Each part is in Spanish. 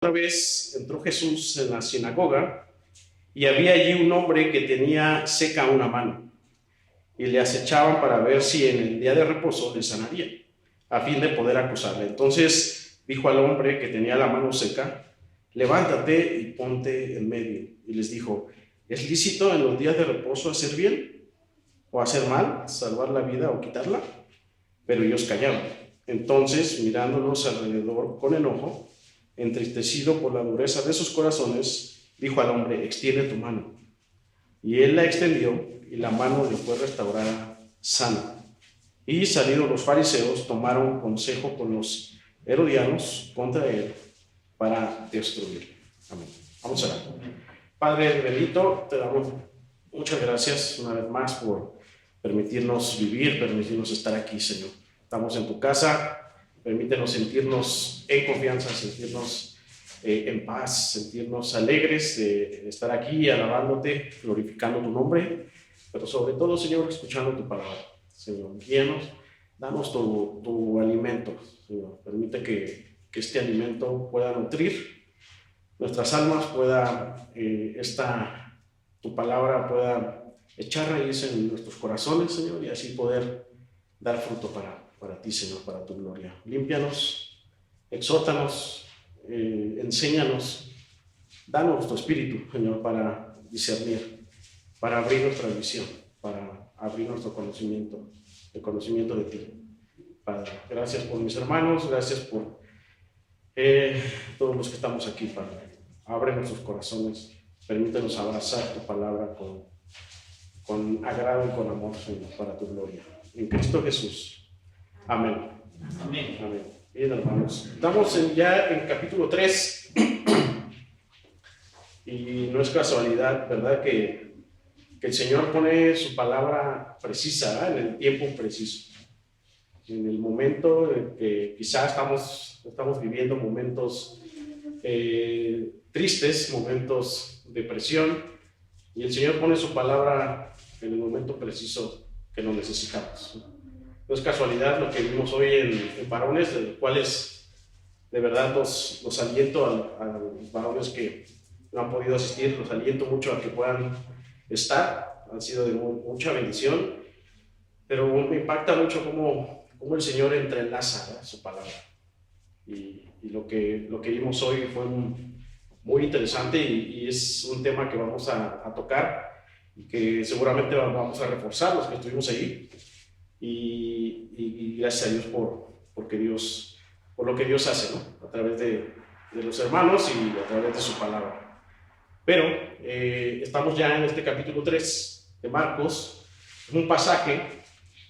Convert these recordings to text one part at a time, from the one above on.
Otra vez entró Jesús en la sinagoga y había allí un hombre que tenía seca una mano y le acechaban para ver si en el día de reposo le sanaría, a fin de poder acusarle. Entonces dijo al hombre que tenía la mano seca: levántate y ponte en medio. Y les dijo: ¿es lícito en los días de reposo hacer bien o hacer mal, salvar la vida o quitarla? Pero ellos callaban. Entonces, mirándolos alrededor con enojo, entristecido por la dureza de sus corazones, dijo al hombre: extiende tu mano. Y él la extendió, y la mano le fue restaurada sana. Y salidos los fariseos, tomaron consejo con los herodianos contra él para destruirlo. Amén. Vamos a orar. Padre bendito, te damos muchas gracias una vez más por permitirnos vivir, permitirnos estar aquí, Señor. Estamos en tu casa, permítenos sentirnos en confianza, sentirnos en paz, sentirnos alegres de estar aquí alabándote, glorificando tu nombre, pero sobre todo, Señor, escuchando tu palabra. Señor, guíanos, danos tu alimento, Señor. Permite que este alimento pueda nutrir nuestras almas, pueda tu palabra pueda echar raíz en nuestros corazones, Señor, y así poder dar fruto para ti, Señor, para tu gloria. Límpianos, exhórtanos, enséñanos, danos tu espíritu, Señor, para discernir, para abrir nuestra visión, para abrir nuestro conocimiento, el conocimiento de ti. Padre, gracias por mis hermanos, gracias por todos los que estamos aquí, Padre. Abre nuestros corazones, permítenos abrazar tu palabra con agrado y con amor, Señor, para tu gloria. En Cristo Jesús. Amén. Amén. Amén. Bien, hermanos. Estamos ya en capítulo 3. Y no es casualidad, ¿verdad?, que el Señor pone su palabra precisa, ¿verdad?, en el tiempo preciso. En el momento en que quizás estamos viviendo momentos tristes, momentos de presión, y el Señor pone su palabra en el momento preciso que lo necesitamos. No es casualidad lo que vimos hoy en varones, de los cuales de verdad los aliento a los varones que no han podido asistir, los aliento mucho a que puedan estar. Han sido de mucha bendición, pero me impacta mucho cómo el Señor entrelaza, ¿verdad?, su palabra. Y lo que vimos hoy fue muy interesante y es un tema que vamos a tocar y que seguramente vamos a reforzar los que estuvimos ahí. Y gracias a Dios por lo que Dios hace, ¿no?, a través de los hermanos y a través de su palabra. Pero estamos ya en este capítulo 3 de Marcos, un pasaje.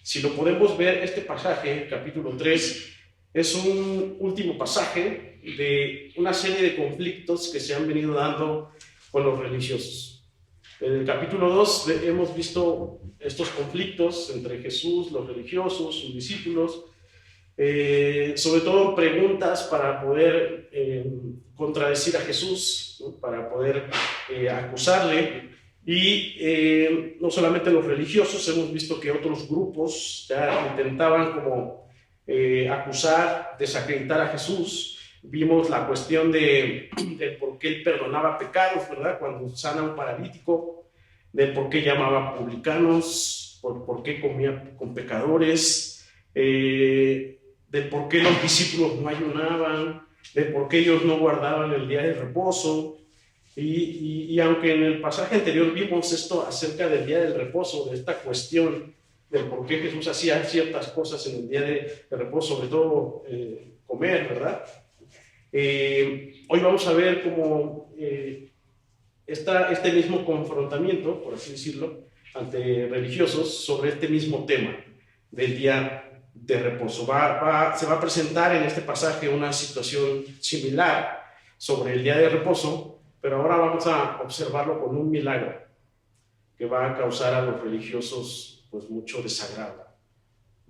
Si lo podemos ver, este pasaje, capítulo 3, es un último pasaje de una serie de conflictos que se han venido dando con los religiosos. En el capítulo 2 hemos visto estos conflictos entre Jesús, los religiosos, sus discípulos, sobre todo preguntas para poder contradecir a Jesús, ¿no?, para poder acusarle. Y no solamente los religiosos, hemos visto que otros grupos ya intentaban como acusar, desacreditar a Jesús. Vimos la cuestión de por qué él perdonaba pecados, ¿verdad?, cuando sana a un paralítico, de por qué llamaba a publicanos, por qué comía con pecadores, de por qué los discípulos no ayunaban, de por qué ellos no guardaban el día de reposo. Y aunque en el pasaje anterior vimos esto acerca del día del reposo, de esta cuestión del por qué Jesús hacía ciertas cosas en el día de reposo, sobre todo comer, ¿verdad? Hoy vamos a ver cómo este mismo confrontamiento, por así decirlo, ante religiosos sobre este mismo tema del día de reposo. Se va a presentar en este pasaje una situación similar sobre el día de reposo, pero ahora vamos a observarlo con un milagro que va a causar a los religiosos pues mucho desagrado,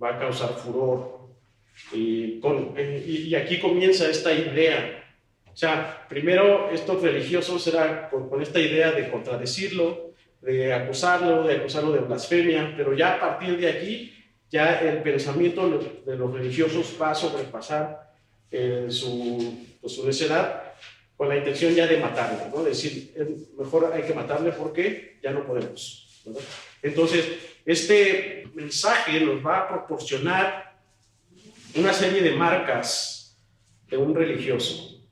va a causar furor. Y aquí comienza esta idea. O sea, primero estos religiosos era con esta idea de contradecirlo, de acusarlo de blasfemia, pero ya a partir de aquí, ya el pensamiento de los religiosos va a sobrepasar su necedad con la intención ya de matarle, ¿no? Decir, mejor hay que matarle porque ya no podemos, ¿verdad? Entonces, este mensaje nos va a proporcionar una serie de marcas de un religioso,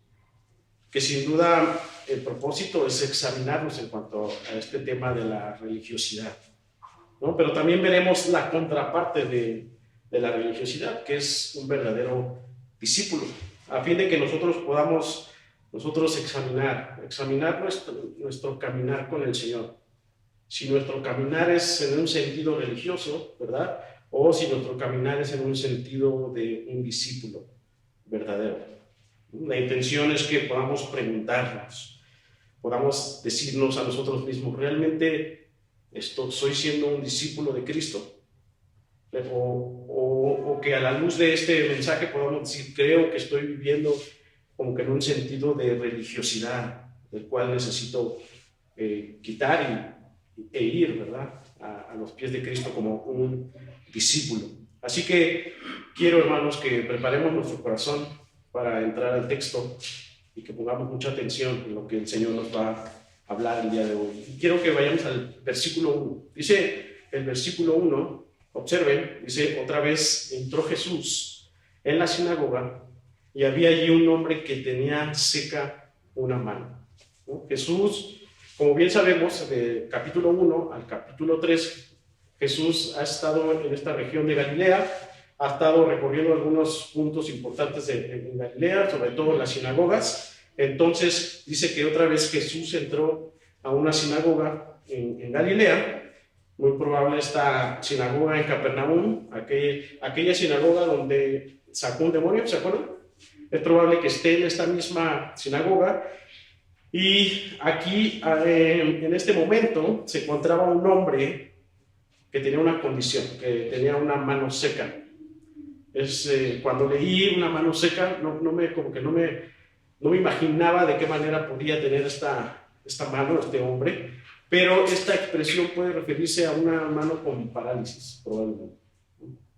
que sin duda el propósito es examinarnos en cuanto a este tema de la religiosidad, ¿no? Pero también veremos la contraparte de la religiosidad, que es un verdadero discípulo, a fin de que nosotros podamos examinar nuestro caminar con el Señor. Si nuestro caminar es en un sentido religioso, ¿verdad? O si nuestro caminar es en un sentido de un discípulo verdadero. La intención es que podamos preguntarnos, podamos decirnos a nosotros mismos, ¿realmente soy siendo un discípulo de Cristo? O que a la luz de este mensaje podamos decir, creo que estoy viviendo como que en un sentido de religiosidad, del cual necesito quitar e ir, ¿verdad?, a los pies de Cristo como un discípulo. Así que quiero, hermanos, que preparemos nuestro corazón para entrar al texto y que pongamos mucha atención en lo que el Señor nos va a hablar el día de hoy. Y quiero que vayamos al versículo 1. Dice el versículo 1, observen, dice, otra vez entró Jesús en la sinagoga y había allí un hombre que tenía seca una mano, ¿no? Jesús, como bien sabemos, del capítulo 1 al capítulo 3, Jesús ha estado en esta región de Galilea, ha estado recorriendo algunos puntos importantes en Galilea, sobre todo en las sinagogas. Entonces dice que otra vez Jesús entró a una sinagoga en Galilea, muy probable esta sinagoga en Capernaum, aquella sinagoga donde sacó un demonio, ¿se acuerdan? Es probable que esté en esta misma sinagoga. Y aquí, en este momento, se encontraba un hombre que tenía una condición, que tenía una mano seca. Cuando leí una mano seca, no me imaginaba de qué manera podía tener esta mano, este hombre, pero esta expresión puede referirse a una mano con parálisis, probablemente.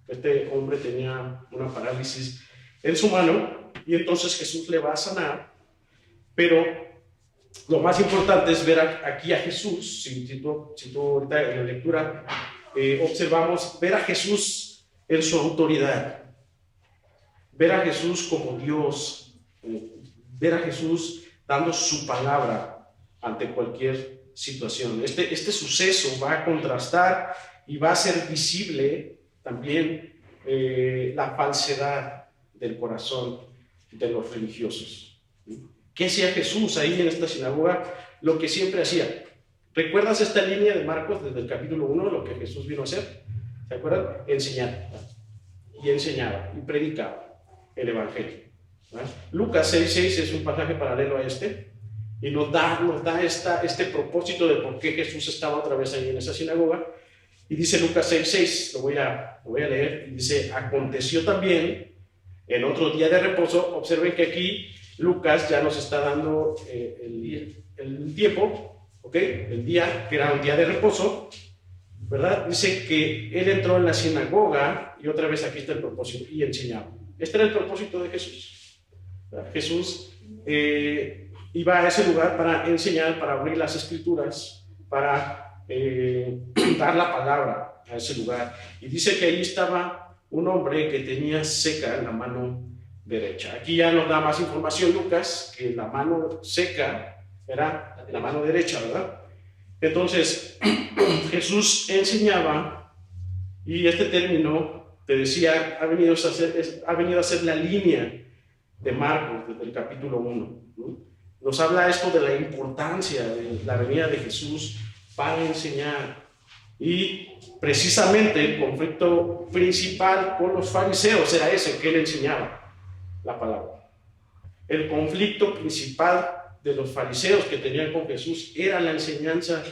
Este hombre tenía una parálisis en su mano y entonces Jesús le va a sanar, pero lo más importante es ver aquí a Jesús. Si tú ahorita en la lectura observamos, ver a Jesús en su autoridad, ver a Jesús como Dios, ver a Jesús dando su palabra ante cualquier situación. Este suceso va a contrastar y va a hacer visible también la falsedad del corazón de los religiosos. ¿Qué hacía Jesús ahí en esta sinagoga? Lo que siempre hacía. ¿Recuerdas esta línea de Marcos desde el capítulo 1, lo que Jesús vino a hacer? ¿Se acuerdan? Enseñar. Y enseñaba y predicaba el evangelio. Lucas 6:6 es un pasaje paralelo a este y nos da este propósito de por qué Jesús estaba otra vez ahí en esa sinagoga. Y dice Lucas 6:6, lo voy a leer, y dice, aconteció también en otro día de reposo. Observen que aquí Lucas ya nos está dando el tiempo, ¿ok? El día, que era un día de reposo, ¿verdad? Dice que él entró en la sinagoga, y otra vez aquí está el propósito, y enseñaba. Este era el propósito de Jesús, ¿verdad? Jesús iba a ese lugar para enseñar, para abrir las escrituras, para dar la palabra a ese lugar. Y dice que ahí estaba un hombre que tenía seca la mano derecha. Aquí ya nos da más información Lucas, que la mano seca era la mano derecha, ¿verdad? Entonces, Jesús enseñaba, y este término, te decía, ha venido a ser la línea de Marcos desde el capítulo 1, ¿no? Nos habla esto de la importancia de la venida de Jesús para enseñar. Y precisamente el conflicto principal con los fariseos era ese, que él enseñaba la palabra. El conflicto principal de los fariseos que tenían con Jesús era la enseñanza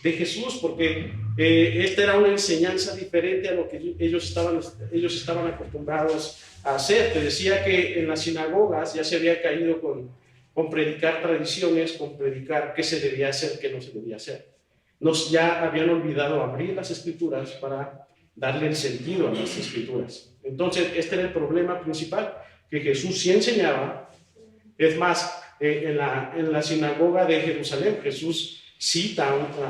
de Jesús, porque esta era una enseñanza diferente a lo que ellos estaban acostumbrados a hacer. Te decía que en las sinagogas ya se había caído con predicar tradiciones, con predicar qué se debía hacer, qué no se debía hacer. Ya habían olvidado abrir las escrituras para darle el sentido a las escrituras. Entonces, este era el problema principal, que Jesús sí enseñaba. Es más, en la sinagoga de Jerusalén, Jesús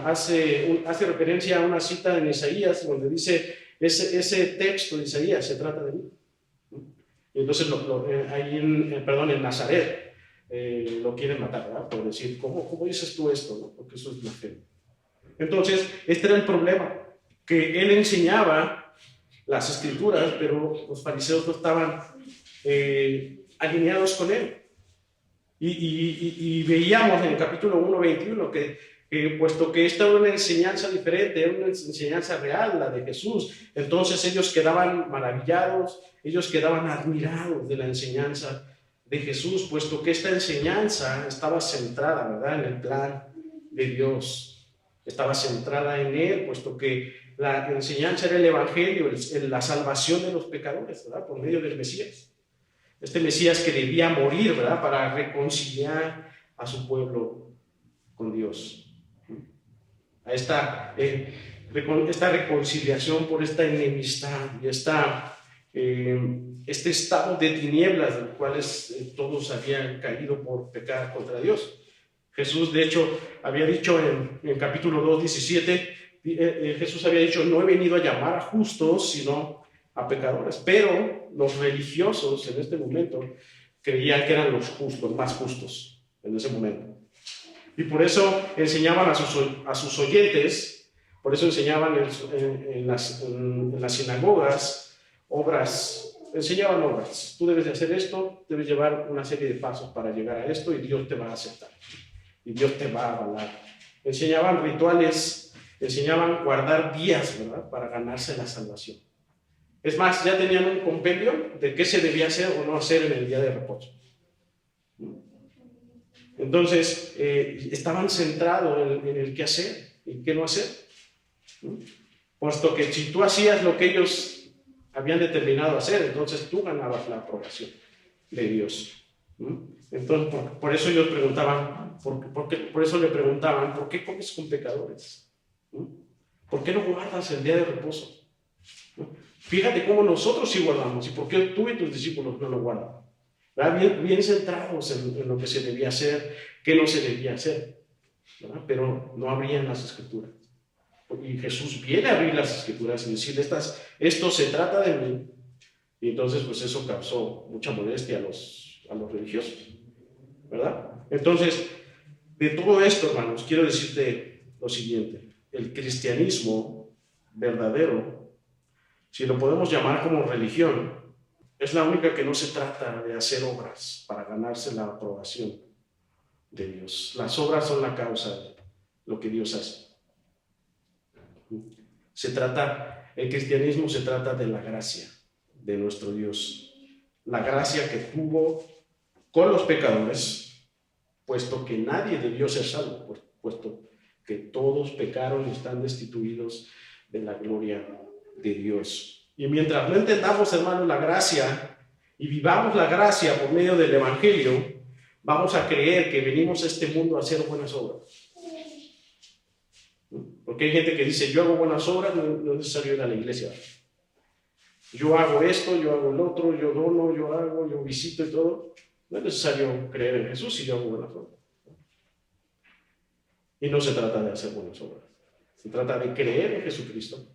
hace referencia a una cita en Isaías, donde dice, ese texto de Isaías se trata de mí. Y entonces, ahí en Nazaret, lo quieren matar, ¿verdad? Por decir, ¿cómo dices tú esto? ¿No? Porque eso es blasfemia. Entonces, este era el problema, que él enseñaba las escrituras, pero los fariseos no estaban alineados con él. Y veíamos en el capítulo 1:21 que puesto que esta era una enseñanza diferente, era una enseñanza real, la de Jesús, entonces ellos quedaban maravillados, ellos quedaban admirados de la enseñanza de Jesús, puesto que esta enseñanza estaba centrada, ¿verdad?, en el plan de Dios, estaba centrada en Él, puesto que la enseñanza era el Evangelio, la salvación de los pecadores, ¿verdad?, por medio del Mesías. Este Mesías que debía morir, ¿verdad?, para reconciliar a su pueblo con Dios. A esta reconciliación por esta enemistad y este estado de tinieblas en los cuales todos habían caído por pecar contra Dios. Jesús, de hecho, había dicho en el capítulo 2:17, Jesús había dicho, no he venido a llamar a justos, sino a pecadores. Pero los religiosos en este momento creían que eran los justos, más justos en ese momento. Y por eso enseñaban a sus oyentes, por eso enseñaban en las sinagogas enseñaban obras. Tú debes de hacer esto, debes llevar una serie de pasos para llegar a esto y Dios te va a aceptar. Y Dios te va a avalar. Enseñaban rituales, enseñaban guardar días, ¿verdad?, para ganarse la salvación. Es más, ya tenían un compendio de qué se debía hacer o no hacer en el día de reposo. Entonces, estaban centrados en el qué hacer y qué no hacer. Puesto que si tú hacías lo que ellos habían determinado hacer, entonces tú ganabas la aprobación de Dios. Entonces, por eso ellos preguntaban, por eso le preguntaban, ¿por qué comes con pecadores? ¿Por qué no guardas el día de reposo? Fíjate cómo nosotros sí guardamos y por qué tú y tus discípulos no lo guardan. Bien centrados en lo que se debía hacer, qué no se debía hacer, ¿verdad? Pero no abrían las escrituras. Y Jesús viene a abrir las escrituras y decir, esto se trata de mí. Y entonces, pues eso causó mucha molestia a los religiosos, ¿verdad? Entonces, de todo esto, hermanos, quiero decirte lo siguiente: el cristianismo verdadero, si lo podemos llamar como religión, es la única que no se trata de hacer obras para ganarse la aprobación de Dios. Las obras son la causa de lo que Dios hace. El cristianismo se trata de la gracia de nuestro Dios. La gracia que tuvo con los pecadores, puesto que nadie debió ser salvo, puesto que todos pecaron y están destituidos de la gloria de Dios. Y mientras no entendamos, hermanos, la gracia y vivamos la gracia por medio del Evangelio, vamos a creer que venimos a este mundo a hacer buenas obras. Porque hay gente que dice, yo hago buenas obras, no es necesario ir a la iglesia. Yo hago esto, yo hago el otro, yo dono, yo visito y todo. No es necesario creer en Jesús si yo hago buenas obras. Y no se trata de hacer buenas obras. Se trata de creer en Jesucristo.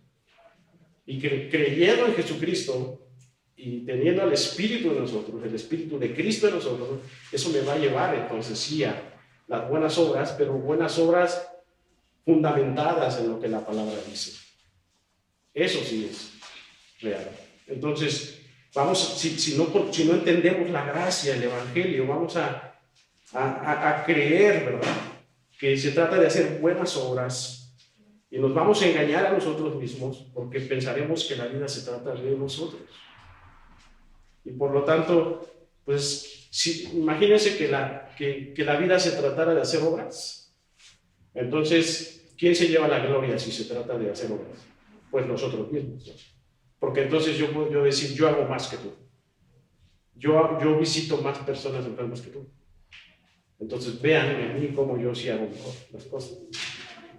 Y creyendo en Jesucristo y teniendo el Espíritu de nosotros, el Espíritu de Cristo en nosotros, eso me va a llevar entonces sí a las buenas obras, pero buenas obras fundamentadas en lo que la palabra dice. Eso sí es real. Entonces, si no entendemos la gracia, el Evangelio, vamos a creer, ¿verdad?, que se trata de hacer buenas obras. Y nos vamos a engañar a nosotros mismos porque pensaremos que la vida se trata de nosotros. Y por lo tanto, pues, imagínense que la vida se tratara de hacer obras. Entonces, ¿quién se lleva la gloria si se trata de hacer obras? Pues nosotros mismos, ¿no? Porque entonces yo puedo decir, yo hago más que tú. Yo visito más personas enfermas que tú. Entonces, vean en mí cómo yo sí hago mejor las cosas.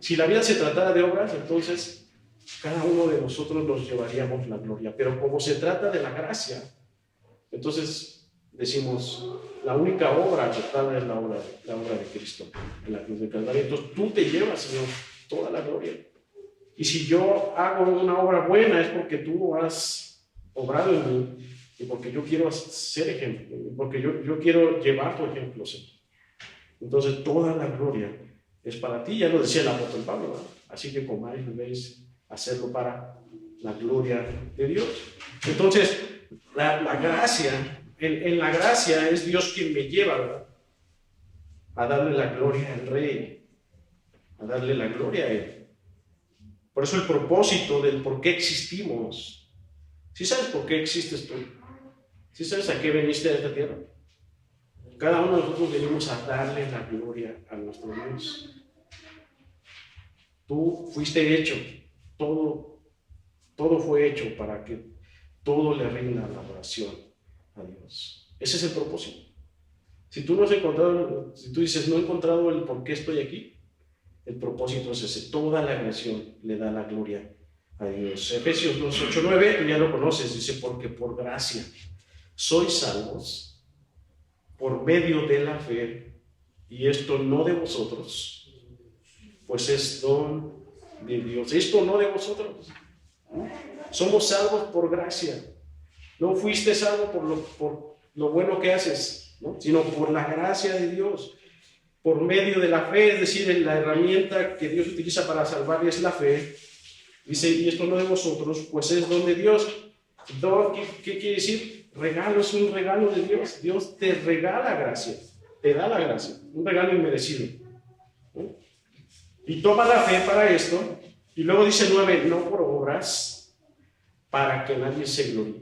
Si la vida se tratara de obras, entonces cada uno de nosotros nos llevaríamos la gloria. Pero como se trata de la gracia, entonces decimos, la única obra total es la obra de Cristo en la cruz de Calvario. Entonces tú te llevas, Señor, toda la gloria. Y si yo hago una obra buena es porque tú has obrado en mí y porque yo quiero ser ejemplo, porque yo quiero llevar tu ejemplo, Señor. Entonces toda la gloria es para ti, ya lo decía el apóstol Pablo, ¿verdad? Así que comáis y bebéis, hacerlo para la gloria de Dios. Entonces, la gracia, en la gracia es Dios quien me lleva, ¿verdad?, a darle la gloria al Rey, a darle la gloria a Él. Por eso el propósito del por qué existimos. ¿Sí sabes por qué existes tú? ¿Sí sabes a qué viniste a esta tierra? Cada uno de nosotros venimos a darle la gloria a nuestro Dios. Tú fuiste hecho, todo fue hecho para que todo le rinda la adoración a Dios. Ese es el propósito. Si tú no has encontrado, si tú dices, no he encontrado el por qué estoy aquí, el propósito es ese. Toda la creación le da la gloria a Dios. Efesios 2:8-9, tú ya lo conoces, dice, porque por gracia sois salvos por medio de la fe, y esto no de vosotros, pues es don de Dios. Esto no de vosotros. Somos salvos por gracia. No fuiste salvo por lo bueno que haces, ¿no?, sino por la gracia de Dios, por medio de la fe, es decir, la herramienta que Dios utiliza para salvar es la fe. Dice, y esto no de vosotros, pues es don de Dios. ¿Qué quiere decir? Regalo, es un regalo de Dios. Dios te regala gracia, te da la gracia, un regalo inmerecido, ¿no? Y toma la fe para esto, y luego dice 9, no por obras, para que nadie se gloríe.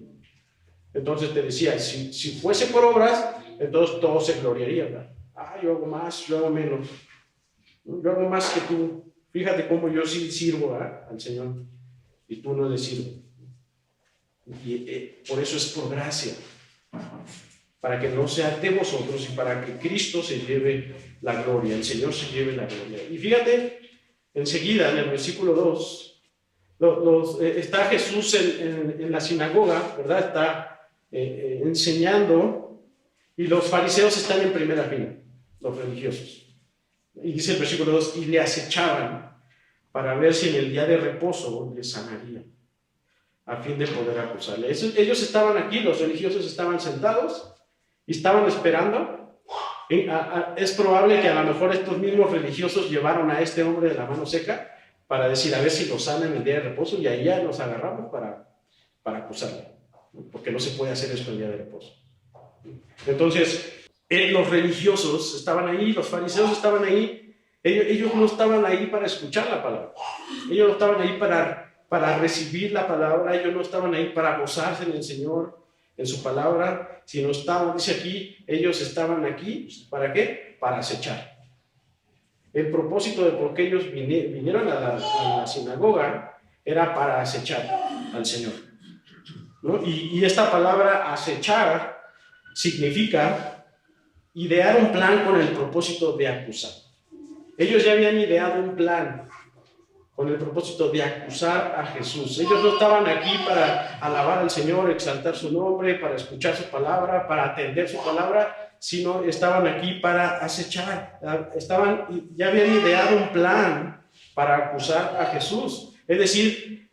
Entonces te decía, si fuese por obras, entonces todo se gloriaría, ¿verdad? Yo hago más, yo hago menos. Yo hago más que tú. Fíjate cómo yo sí sirvo al Señor y tú no le sirves. Y por eso es por gracia, para que no sea de vosotros y para que Cristo se lleve la gloria, el Señor se lleve la gloria. Y fíjate, enseguida en el versículo 2, está Jesús en la sinagoga, ¿verdad? Está enseñando, y los fariseos están en primera fila, los religiosos. Y dice el versículo 2, y le acechaban para ver si en el día de reposo le sanaría, a fin de poder acusarle. Ellos estaban aquí, los religiosos estaban sentados y estaban esperando. Es probable que a lo mejor estos mismos religiosos llevaron a este hombre de la mano seca para decir, a ver si lo sanan el día de reposo, y ahí ya los agarramos para acusarle, porque no se puede hacer esto el día de reposo. Entonces, los religiosos estaban ahí, los fariseos estaban ahí. Ellos no estaban ahí para escuchar la palabra, ellos no estaban ahí para recibir la palabra, ellos no estaban ahí para gozarse en el Señor, en su palabra, sino estaban, dice aquí, ellos estaban aquí, ¿para qué? Para acechar. El propósito de por qué ellos vinieron a la sinagoga era para acechar al Señor, ¿no? Y esta palabra acechar significa idear un plan con el propósito de acusar. Ellos ya habían ideado un plan con el propósito de acusar a Jesús. Ellos no estaban aquí para alabar al Señor, exaltar su nombre, para escuchar su palabra, para atender su palabra, sino estaban aquí para acechar. Ya habían ideado un plan para acusar a Jesús. Es decir,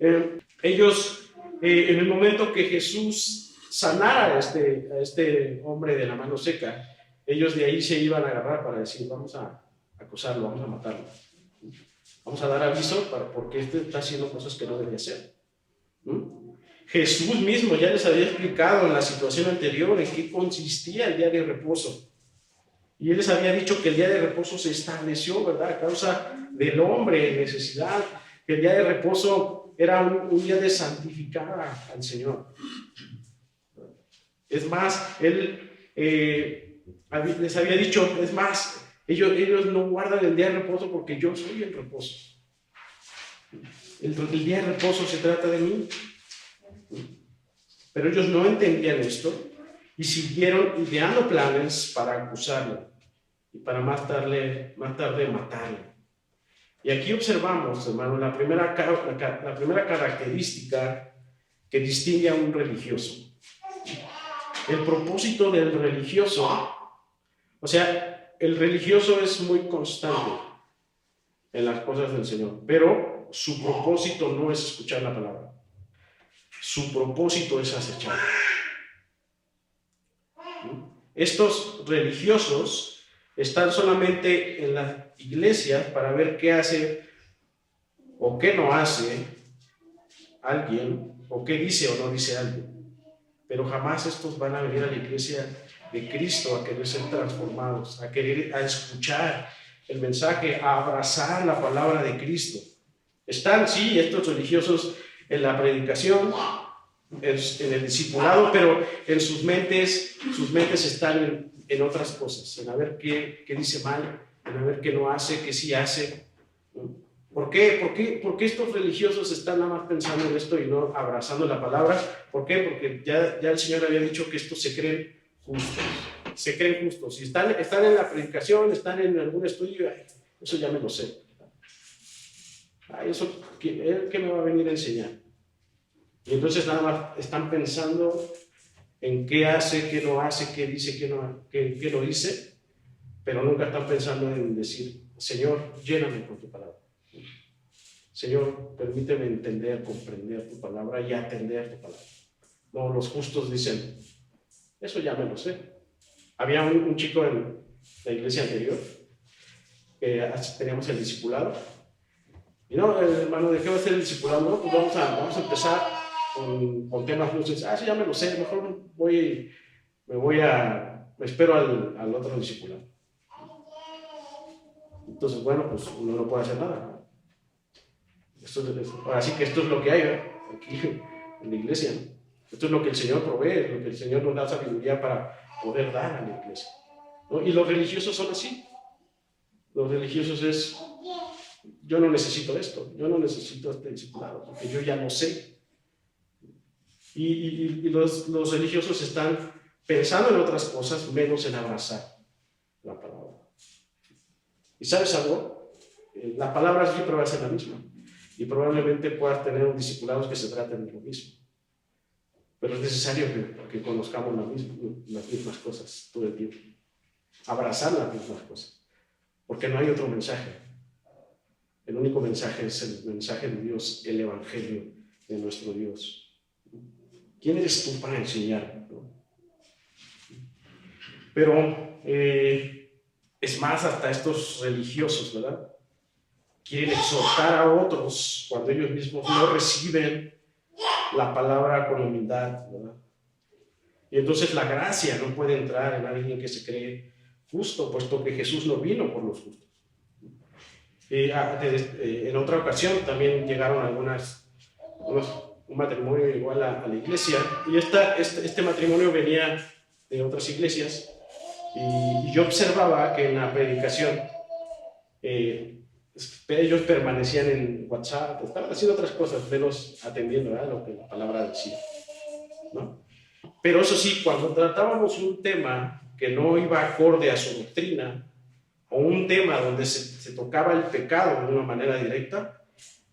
ellos, en el momento que Jesús sanara a este hombre de la mano seca, ellos de ahí se iban a agarrar para decir, vamos a acusarlo, vamos a matarlo. Vamos a dar aviso porque este está haciendo cosas que no debía hacer. Jesús mismo ya les había explicado en la situación anterior en qué consistía el día de reposo. Y él les había dicho que el día de reposo se estableció, ¿verdad?, a causa del hombre en necesidad, que el día de reposo era un día de santificar al Señor. Es más, él les había dicho, es más, ellos no guardan el día de reposo porque yo soy el reposo. El día de reposo se trata de mí. Pero ellos no entendían esto y siguieron ideando planes para acusarle y para más tarde matarle. Y aquí observamos, hermano, la primera característica que distingue a un religioso. el propósito del religioso, o sea, el religioso es muy constante en las cosas del Señor, pero su propósito no es escuchar la palabra. Su propósito es acechar. Estos religiosos están solamente en las iglesias para ver qué hace o qué no hace alguien, o qué dice o no dice alguien. Pero jamás estos van a venir a la iglesia de Cristo a querer ser transformados, a escuchar el mensaje, a abrazar la palabra de Cristo. Están, sí, estos religiosos en la predicación, en el discipulado, pero en sus mentes están en otras cosas, en a ver qué dice mal, en a ver qué no hace, qué sí hace. ¿Por qué? ¿Por qué estos religiosos están nada más pensando en esto y no abrazando la palabra? ¿Por qué? Porque ya el Señor había dicho que estos se creen justos. Se creen justos. Y están en la predicación, están en algún estudio, eso ya me lo sé. Eso, ¿Él qué me va a venir a enseñar? Y entonces nada más están pensando en qué hace, qué no hace, qué dice, qué no dice, pero nunca están pensando en decir, Señor, lléname con tu palabra. Señor, permíteme entender, comprender tu palabra y atender tu palabra. No, los justos dicen, eso ya me lo sé. Había un chico en la iglesia anterior, que teníamos el discipulado, y no, hermano, ¿de qué va a ser el discipulado? No, pues vamos a empezar con temas luces. Sí, ya me lo sé, mejor me espero al otro discipulado. Entonces, bueno, pues uno no puede hacer nada. Así que esto es lo que hay, ¿verdad? Aquí en la iglesia, ¿no? Esto es lo que el Señor provee, lo que el Señor nos da sabiduría para poder dar a la iglesia, ¿no? Y los religiosos son así. Los religiosos es, yo no necesito esto, yo no necesito este discipulado, porque yo ya no sé. Y los religiosos están pensando en otras cosas, menos en abrazar la palabra. ¿Y sabes algo? La palabra siempre va a ser la misma. Y probablemente puedas tener un discipulados que se traten de lo mismo. Pero es necesario que conozcamos las mismas cosas todo el tiempo. Abrazar las mismas cosas. Porque no hay otro mensaje. El único mensaje es el mensaje de Dios, el evangelio de nuestro Dios. ¿Quién eres tú para enseñar? Pero es más, hasta estos religiosos, ¿verdad? Quieren exhortar a otros cuando ellos mismos no reciben la palabra con humildad, ¿verdad? Y entonces la gracia no puede entrar en alguien que se cree justo, puesto que Jesús no vino por los justos. En otra ocasión también llegaron un matrimonio llegó a la iglesia, y este matrimonio venía de otras iglesias, y yo observaba que en la predicación ellos permanecían en WhatsApp, estaban haciendo otras cosas, menos atendiendo, ¿verdad?, lo que la palabra decía, ¿no? Pero eso sí, cuando tratábamos un tema que no iba acorde a su doctrina, o un tema donde se tocaba el pecado de una manera directa,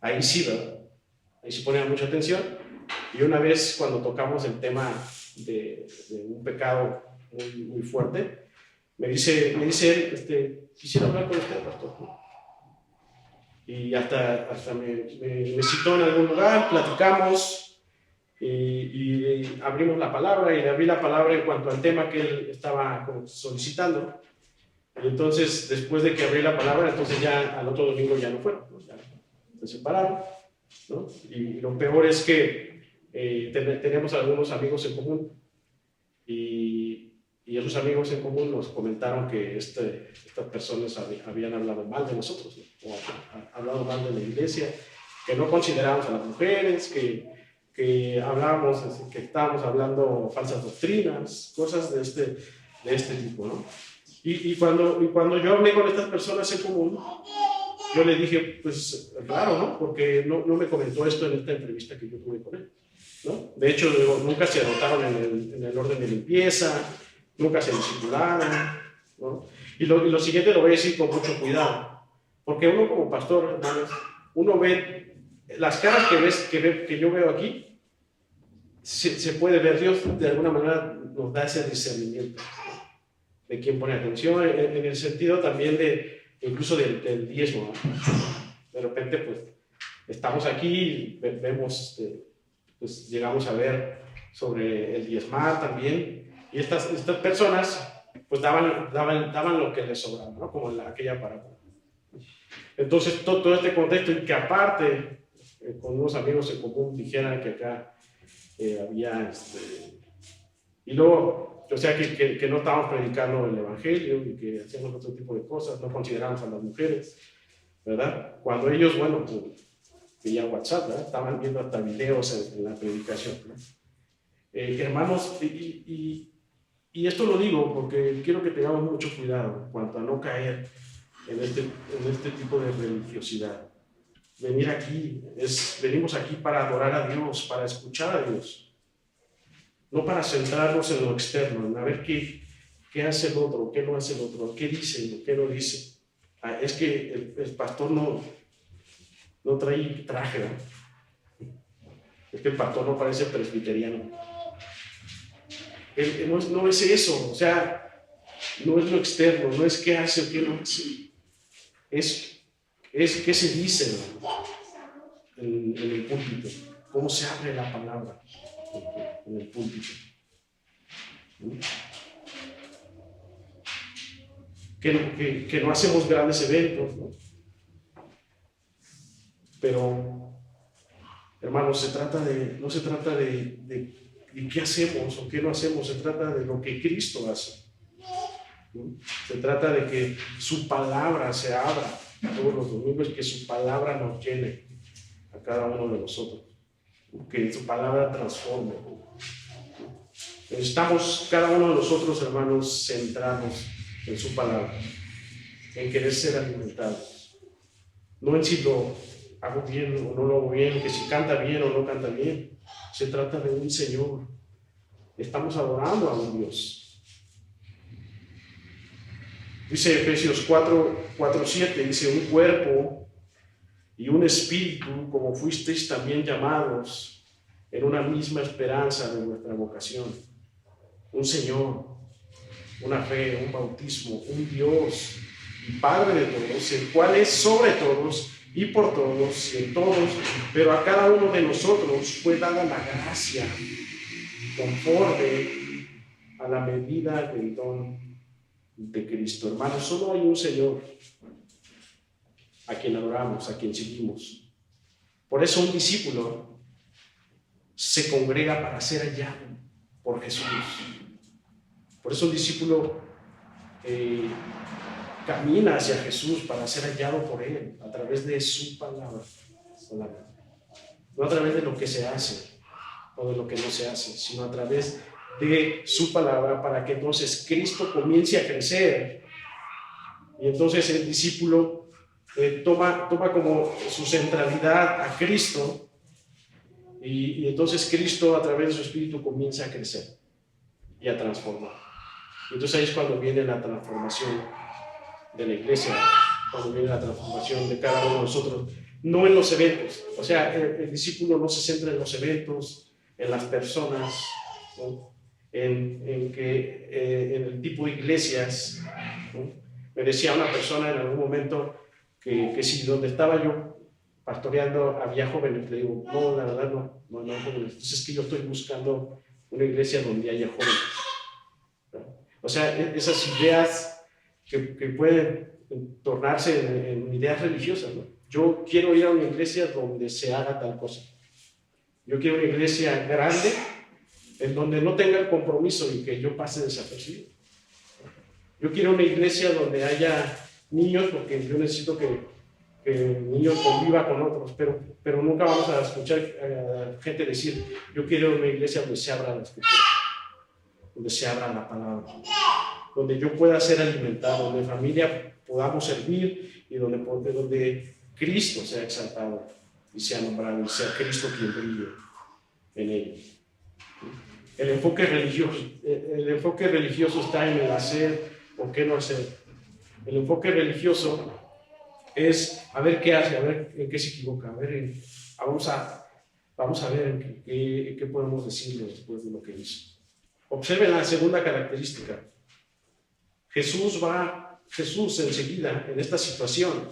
ahí sí, ¿verdad? Ahí sí ponían mucha atención. Y una vez cuando tocamos el tema de un pecado muy, muy fuerte, me dice él, quisiera hablar con usted, pastor. Y hasta me citó en algún lugar, platicamos y abrimos la palabra, y le abrí la palabra en cuanto al tema que él estaba solicitando. Y entonces, después de que abrí la palabra, entonces ya al otro domingo ya no fueron, ¿no? Ya se separaron, ¿no? Y lo peor es que tenemos algunos amigos en común, y esos amigos en común nos comentaron que estas personas habían hablado mal de nosotros, ¿no? O hablado mal de la iglesia, que no considerábamos a las mujeres, que estábamos hablando falsas doctrinas, cosas de este tipo, ¿no? Y cuando yo hablé con estas personas en común, yo le dije, pues claro, ¿no? Porque no me comentó esto en esta entrevista que yo tuve con él, ¿no? De hecho, nunca se anotaron en el orden de limpieza, nunca se discipularon, ¿no? Y lo siguiente lo voy a decir con mucho cuidado, porque uno como pastor, hermanos, uno ve las caras que yo veo aquí, se puede ver. Dios de alguna manera nos da ese discernimiento de quién pone atención, en el sentido también incluso del diezmo, ¿no? De repente, pues, estamos aquí, vemos, pues, llegamos a ver sobre el diezmar también, y estas personas, pues, daban lo que les sobraba, ¿no? Como en aquella parábola. Entonces, todo este contexto, y que aparte, con unos amigos en común dijeran que acá había, y luego, o sea, que no estábamos predicando el evangelio y que hacíamos otro tipo de cosas, no consideramos a las mujeres, ¿verdad? Cuando ellos, bueno, pues, vía WhatsApp, ¿verdad? Estaban viendo hasta videos en la predicación, ¿no? Hermanos, y esto lo digo porque quiero que tengamos mucho cuidado en cuanto a no caer en este tipo de religiosidad. Venimos aquí para adorar a Dios, para escuchar a Dios, no para centrarnos en lo externo, en a ver qué hace el otro, qué no hace el otro, qué dice, qué no dice. Es que el pastor no trae traje, ¿no? Es que el pastor no parece presbiteriano. No es eso, o sea, no es lo externo, no es qué hace o qué no hace. Es qué se dice, ¿no? en el púlpito, cómo se abre la palabra en el púlpito. Que no hacemos grandes eventos, ¿no? Pero, hermanos, no se trata de qué hacemos o qué no hacemos, se trata de lo que Cristo hace, ¿no? Se trata de que su palabra se abra todos los domingos, que su palabra nos llene a cada uno de nosotros, que su palabra transforme. Necesitamos cada uno de nosotros, hermanos, centrarnos en su palabra, en querer ser alimentados, no en si lo hago bien o no lo hago bien, que si canta bien o no canta bien. Se trata de un Señor. Estamos adorando a un Dios. Dice Efesios 4:7, dice: un cuerpo y un espíritu, como fuisteis también llamados en una misma esperanza de vuestra vocación. Un Señor, una fe, un bautismo, un Dios y Padre de todos, el cual es sobre todos y por todos y en todos, pero a cada uno de nosotros fue dada la gracia conforme a la medida del don de Cristo. Hermanos, solo hay un Señor a quien adoramos, a quien seguimos. Por eso un discípulo se congrega para ser hallado por Jesús. Por eso un discípulo camina hacia Jesús para ser hallado por Él a través de su palabra. No a través de lo que se hace o de lo que no se hace, sino a través de su palabra, para que entonces Cristo comience a crecer. Y entonces el discípulo toma como su centralidad a Cristo, y entonces Cristo a través de su Espíritu comienza a crecer y a transformar. Y entonces ahí es cuando viene la transformación de la iglesia, cuando viene la transformación de cada uno de nosotros, no en los eventos. O sea, el discípulo no se centra en los eventos, en las personas, ¿no? en el tipo de iglesias, ¿no? Me decía una persona en algún momento que si donde estaba yo pastoreando había jóvenes. Le digo, no, la verdad no hay jóvenes. Entonces es que yo estoy buscando una iglesia donde haya jóvenes, ¿no? O sea, esas ideas que pueden tornarse en ideas religiosas, ¿no? Yo quiero ir a una iglesia donde se haga tal cosa. Yo quiero una iglesia grande en donde no tenga el compromiso y que yo pase desapercibido. Yo quiero una iglesia donde haya niños, porque yo necesito que niños conviva con otros, pero nunca vamos a escuchar a gente decir: yo quiero una iglesia donde se abra la escritura, donde se abra la palabra, donde yo pueda ser alimentado, donde en familia podamos servir y donde Cristo sea exaltado y sea nombrado y sea Cristo quien brille en ellos. El enfoque religioso está en el hacer o qué no hacer. El enfoque religioso es a ver qué hace, a ver en qué se equivoca, vamos a Vamos a ver qué podemos decirle después de lo que hizo. Observen la segunda característica. Jesús enseguida, en esta situación,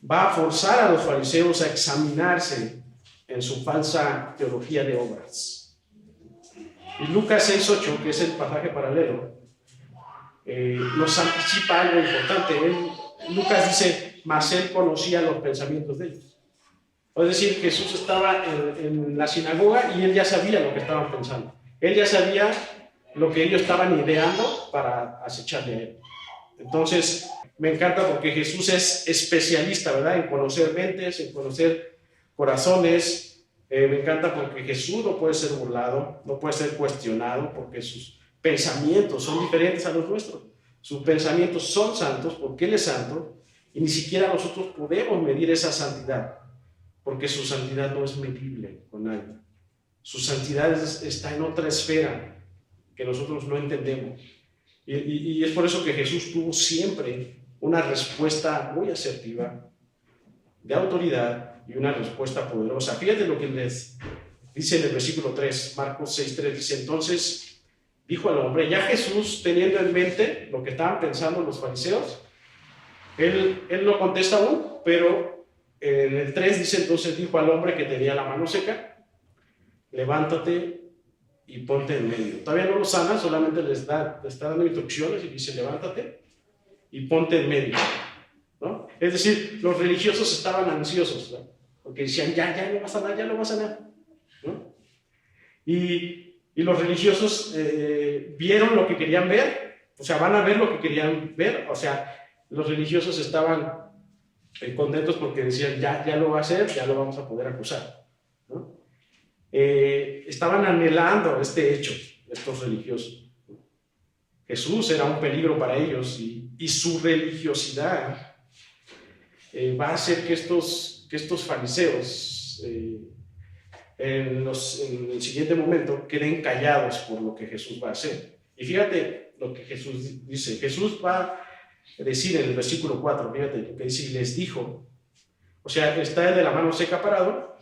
va a forzar a los fariseos a examinarse en su falsa teología de obras. Y Lucas 6:8, que es el pasaje paralelo, nos anticipa algo importante. Lucas dice, mas él conocía los pensamientos de ellos. Es decir, Jesús estaba en la sinagoga y él ya sabía lo que estaban pensando. Él ya sabía lo que ellos estaban ideando para acecharle a él. Entonces, me encanta porque Jesús es especialista, ¿verdad? En conocer mentes, en conocer corazones. Me encanta porque Jesús no puede ser burlado, no puede ser cuestionado, porque sus pensamientos son diferentes a los nuestros. Sus pensamientos son santos porque Él es santo y ni siquiera nosotros podemos medir esa santidad, porque su santidad no es medible con nadie. Su santidad está en otra esfera que nosotros no entendemos. Y es por eso que Jesús tuvo siempre una respuesta muy asertiva, de autoridad y una respuesta poderosa. Fíjate lo que les dice en el versículo 3, Marcos 6:3, dice, entonces dijo al hombre, ya Jesús teniendo en mente lo que estaban pensando los fariseos, él no contesta aún, pero en el 3 dice, entonces dijo al hombre que tenía la mano seca, levántate y ponte en medio. Todavía no lo sana, solamente le está dando instrucciones y dice, levántate y ponte en medio, ¿no? Es decir, los religiosos estaban ansiosos, ¿no? Porque decían, ya lo va a sanar, ya lo va a sanar, ¿no? Y los religiosos vieron lo que querían ver, o sea, van a ver lo que querían ver, o sea, los religiosos estaban contentos porque decían, ya lo va a hacer, ya lo vamos a poder acusar, ¿no? Estaban anhelando este hecho, estos religiosos. Jesús era un peligro para ellos y su religiosidad va a hacer que estos fariseos en el siguiente momento queden callados por lo que Jesús va a hacer. Y fíjate lo que Jesús dice. Jesús va a decir en el versículo 4, fíjate lo que dice, y les dijo, o sea, está el de la mano seca parado.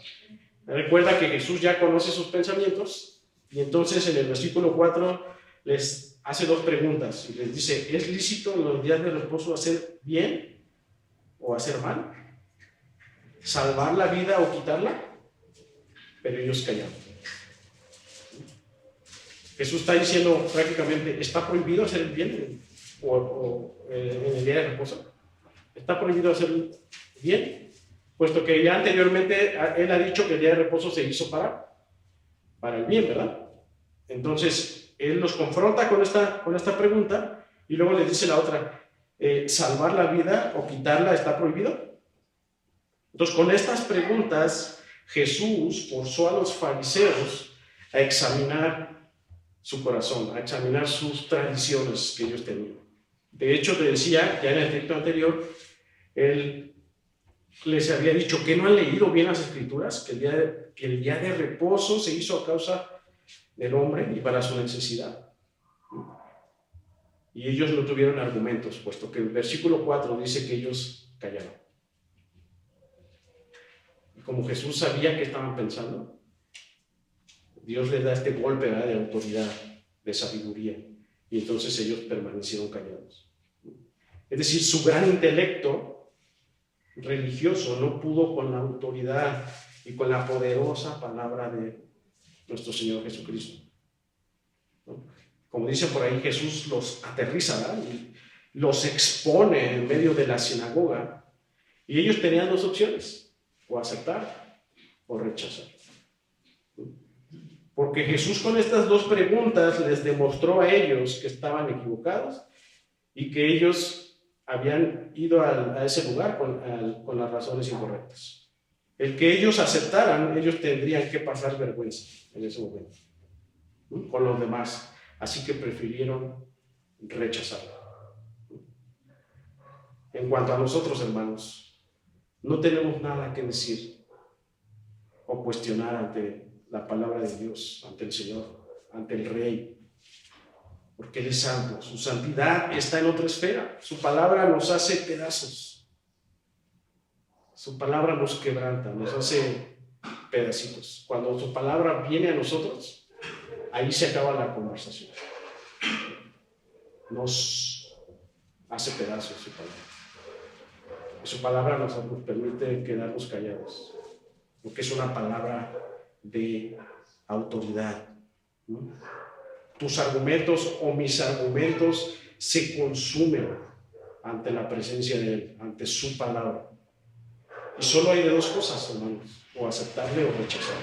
Recuerda que Jesús ya conoce sus pensamientos y entonces en el versículo 4 les hace dos preguntas y les dice, ¿es lícito en los días de reposo hacer bien o hacer mal? ¿Salvar la vida o quitarla? Pero ellos callaron. Jesús está diciendo prácticamente, ¿está prohibido hacer el bien en el día de reposo? ¿Está prohibido hacer el bien? Puesto que ya anteriormente Él ha dicho que el día de reposo se hizo para el bien, ¿verdad? Entonces, Él los confronta con esta pregunta y luego les dice la otra, ¿salvar la vida o quitarla está prohibido? Entonces, con estas preguntas, Jesús forzó a los fariseos a examinar su corazón, a examinar sus tradiciones que ellos tenían. De hecho, te decía, ya en el texto anterior, Él les había dicho que no han leído bien las Escrituras, que el día de reposo se hizo a causa del hombre y para su necesidad. Y ellos no tuvieron argumentos, puesto que el versículo 4 dice que ellos callaron. Y como Jesús sabía qué estaban pensando, Dios les da este golpe, ¿verdad?, de autoridad, de sabiduría, y entonces ellos permanecieron callados. Es decir, su gran intelecto religioso no pudo con la autoridad y con la poderosa palabra de nuestro Señor Jesucristo, ¿no? Como dice por ahí, Jesús los aterriza, ¿verdad?, y los expone en medio de la sinagoga, y ellos tenían dos opciones, o aceptar o rechazar. Porque Jesús con estas dos preguntas les demostró a ellos que estaban equivocados y que ellos habían ido a ese lugar con las razones incorrectas. El que ellos aceptaran, ellos tendrían que pasar vergüenza en ese momento, ¿no?, con los demás. Así que prefirieron rechazarlo. En cuanto a nosotros, hermanos, no tenemos nada que decir o cuestionar ante la palabra de Dios, ante el Señor, ante el Rey, porque Él es santo. Su santidad está en otra esfera. Su palabra nos hace pedazos. Su palabra nos quebranta, nos hace pedacitos. Cuando su palabra viene a nosotros, ahí se acaba la conversación. Nos hace pedazos su palabra. Y su palabra nos permite quedarnos callados, porque es una palabra de autoridad, ¿no? Tus argumentos o mis argumentos se consumen ante la presencia de Él, ante su palabra. Y solo hay de dos cosas, hermanos: o aceptarle o rechazarle.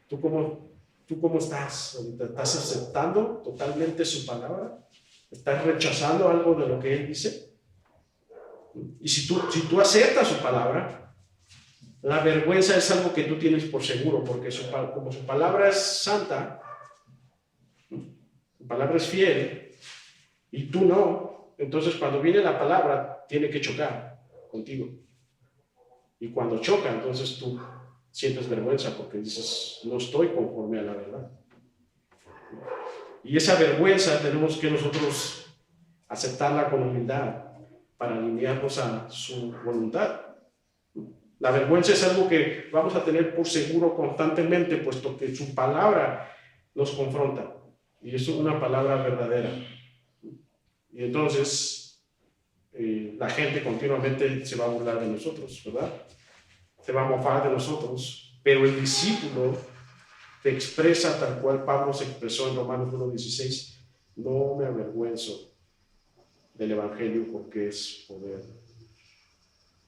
¿Tú cómo estás? ¿Estás aceptando totalmente su palabra? ¿Estás rechazando algo de lo que Él dice? Y si tú aceptas su palabra, la vergüenza es algo que tú tienes por seguro, porque como su palabra es santa, su palabra es fiel, y tú no, entonces cuando viene la palabra, tiene que chocar contigo. Y cuando choca, entonces tú sientes vergüenza porque dices, no estoy conforme a la verdad. Y esa vergüenza tenemos que nosotros aceptarla con humildad para alinearnos a su voluntad. La vergüenza es algo que vamos a tener por seguro constantemente, puesto que su palabra nos confronta. Y es una palabra verdadera. Y entonces la gente continuamente se va a burlar de nosotros, ¿verdad? Se va a mofar de nosotros. Pero el discípulo te expresa tal cual Pablo se expresó en Romanos 1:16: no me avergüenzo del Evangelio porque es poder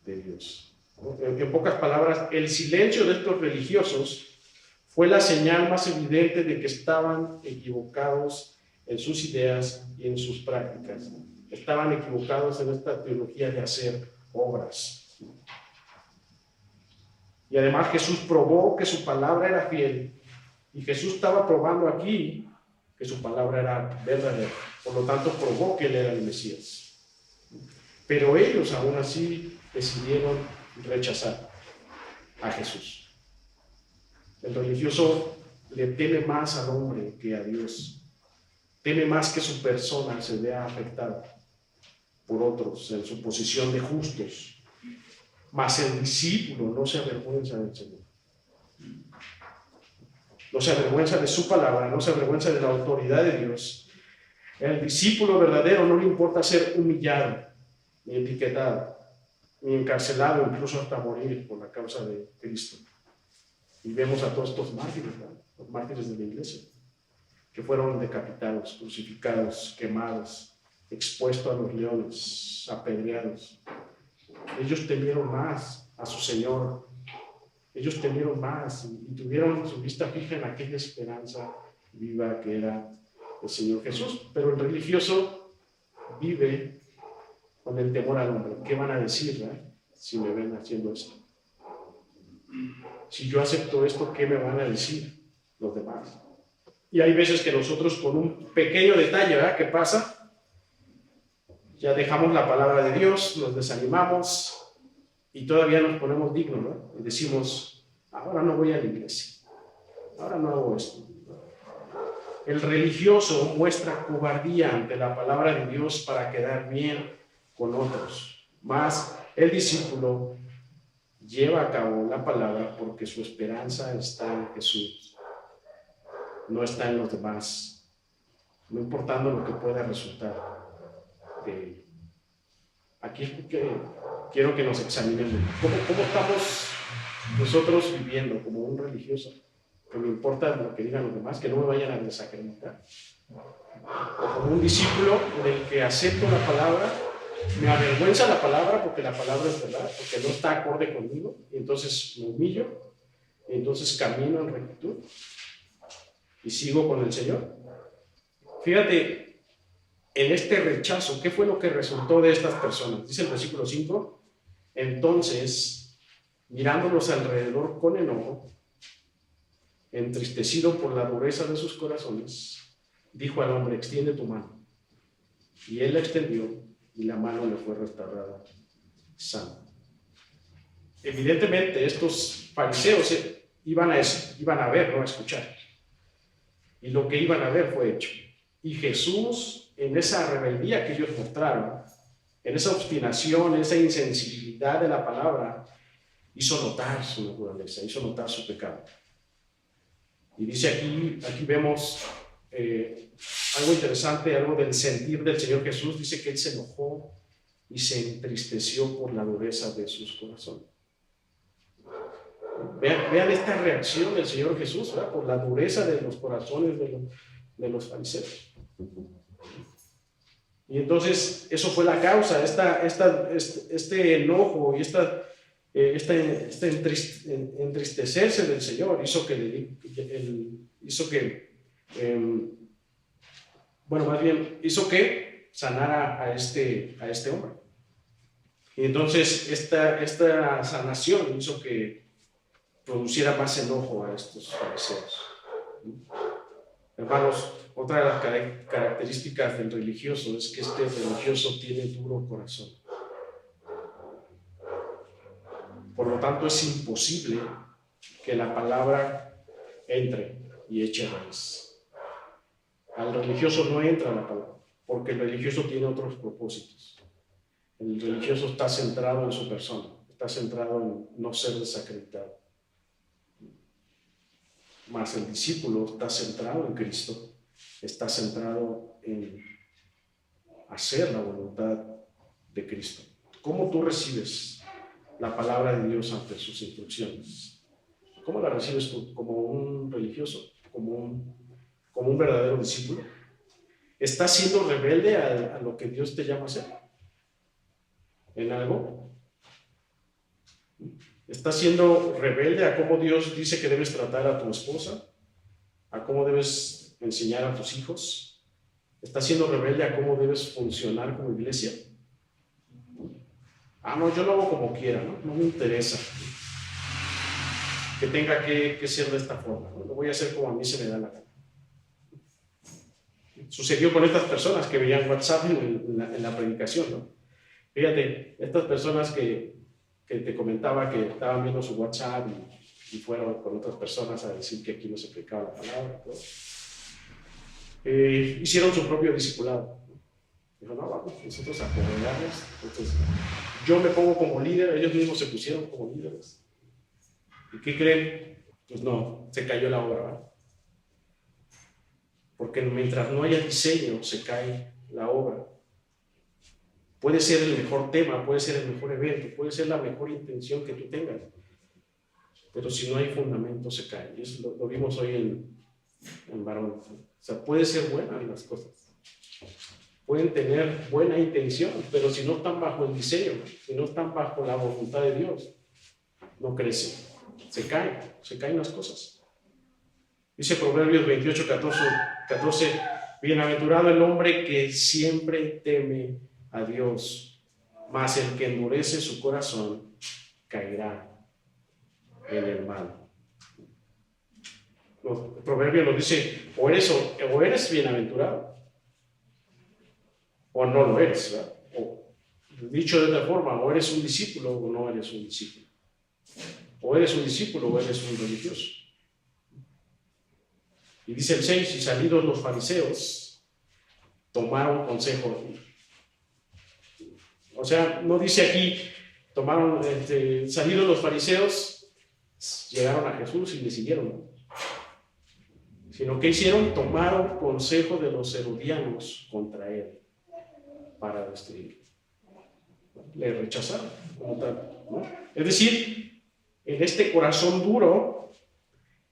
de Dios. En pocas palabras, el silencio de estos religiosos fue la señal más evidente de que estaban equivocados en sus ideas y en sus prácticas. Estaban equivocados en esta teología de hacer obras. Y además Jesús probó que su palabra era fiel, y Jesús estaba probando aquí que su palabra era verdadera. Por lo tanto, probó que Él era el Mesías. Pero ellos aún así decidieron rechazar a Jesús. El religioso le teme más al hombre que a Dios. Teme más que su persona se vea afectada por otros en su posición de justos. Mas el discípulo no se avergüenza del Señor. No se avergüenza de su palabra, no se avergüenza de la autoridad de Dios. El discípulo verdadero no le importa ser humillado, ni etiquetado, ni encarcelado, incluso hasta morir por la causa de Cristo. Y vemos a todos estos mártires, ¿no? Los mártires de la iglesia, que fueron decapitados, crucificados, quemados, expuestos a los leones, apedreados. Ellos temieron más a su Señor. Ellos temieron más y tuvieron su vista fija en aquella esperanza viva que era el Señor Jesús. Pero el religioso vive con el temor al hombre. ¿Qué van a decir, si me ven haciendo esto? Si yo acepto esto, ¿qué me van a decir los demás? Y hay veces que nosotros, con un pequeño detalle, ¿verdad?, ¿qué pasa? Ya dejamos la palabra de Dios, nos desanimamos y todavía nos ponemos dignos, ¿no? Y decimos, ahora no voy a la iglesia, ahora no hago esto. El religioso muestra cobardía ante la palabra de Dios para quedar bien con otros. Mas el discípulo lleva a cabo la palabra porque su esperanza está en Jesús, no está en los demás, no importando lo que pueda resultar de él. Aquí es porque quiero que nos examinemos. ¿Cómo estamos nosotros viviendo como un religioso? Que me importa lo que digan los demás, que no me vayan a desacreditar. O como un discípulo en el que acepto la palabra, me avergüenza la palabra porque la palabra es verdad, porque no está acorde conmigo, y entonces me humillo, y entonces camino en rectitud y sigo con el Señor. Fíjate, en este rechazo, ¿qué fue lo que resultó de estas personas? Dice el versículo 5, entonces, mirándolos alrededor con enojo, entristecido por la dureza de sus corazones, dijo al hombre, extiende tu mano. Y él la extendió, y la mano le fue restaurada sana. Evidentemente, estos fariseos iban a ver, no a escuchar. Y lo que iban a ver fue hecho. Y Jesús, en esa rebeldía que ellos mostraron, En esa obstinación, esa insensibilidad de la palabra, hizo notar su naturaleza, hizo notar su pecado. Y dice aquí vemos algo interesante, algo del sentir del Señor Jesús. Dice que Él se enojó y se entristeció por la dureza de sus corazones. Vean esta reacción del Señor Jesús, ¿verdad? Por la dureza de los corazones de los fariseos. Y entonces eso fue la causa, este enojo y este entristecerse del Señor hizo que sanara a este hombre. Y entonces esta sanación hizo que produciera más enojo a estos fariseos. Hermanos, otra de las características del religioso es que este religioso tiene duro corazón. Por lo tanto, es imposible que la palabra entre y eche raíz. Al religioso no entra la palabra, porque el religioso tiene otros propósitos. El religioso está centrado en su persona, está centrado en no ser desacreditado. Mas el discípulo está centrado en Cristo, está centrado en hacer la voluntad de Cristo. ¿Cómo tú recibes la palabra de Dios ante sus instrucciones? ¿Cómo la recibes tú? ¿Como un religioso? ¿Como un verdadero discípulo? ¿Estás siendo rebelde a lo que Dios te llama a hacer? ¿En algo? ¿Estás siendo rebelde a cómo Dios dice que debes tratar a tu esposa? ¿A cómo debes enseñar a tus hijos? ¿Estás siendo rebelde a cómo debes funcionar como iglesia? No, yo lo hago como quiera, no me interesa que tenga que ser de esta forma, ¿no? Lo voy a hacer como a mí se me da la gana. Sucedió con estas personas que veían WhatsApp en la predicación, ¿no? Fíjate, estas personas que te comentaba que estaban viendo su WhatsApp y fueron con otras personas a decir que aquí no se predicaba la palabra, ¿no? Hicieron su propio discipulado. Dijo, no, vamos nosotros a congregarnos. Entonces, yo me pongo como líder, ellos mismos se pusieron como líderes. ¿Y qué creen? Pues no, se cayó la obra, ¿verdad? Porque mientras no haya diseño, se cae la obra. Puede ser el mejor tema, puede ser el mejor evento, puede ser la mejor intención que tú tengas, pero si no hay fundamento, se cae. Y eso lo vimos hoy en Varón. O sea, puede ser buenas las cosas, pueden tener buena intención, pero si no están bajo el diseño, si no están bajo la voluntad de Dios, no crecen, se caen las cosas. Dice Proverbios 28, 14, bienaventurado el hombre que siempre teme a Dios, mas el que endurece su corazón caerá en el mal. El proverbio nos dice, o eres bienaventurado, o no lo eres, ¿verdad? O, dicho de otra forma, o eres un discípulo o no eres un discípulo. O eres un discípulo o eres un religioso. Y dice el 6, y salidos los fariseos, tomaron consejo. O sea, no dice aquí, salidos los fariseos, llegaron a Jesús y le siguieron, ¿no? Sino que hicieron, tomaron consejo de los herodianos contra él para destruirlo. Le rechazaron, como tal, ¿no? Es decir, en este corazón duro,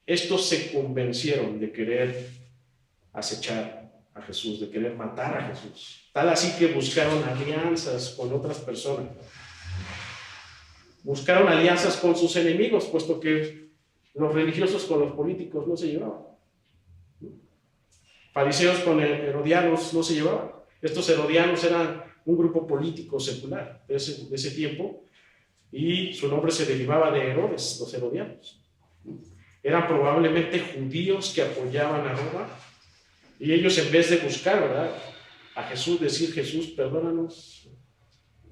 estos se convencieron de querer acechar a Jesús, de querer matar a Jesús. Tal así que buscaron alianzas con otras personas. Buscaron alianzas con sus enemigos, puesto que los religiosos con los políticos no se llevaban. Fariseos con herodianos no se llevaban. Estos herodianos eran un grupo político secular de ese tiempo, y su nombre se derivaba de Herodes, los herodianos. Eran probablemente judíos que apoyaban a Roma, y ellos, en vez de buscar, ¿verdad?, a Jesús, decir, Jesús, perdónanos,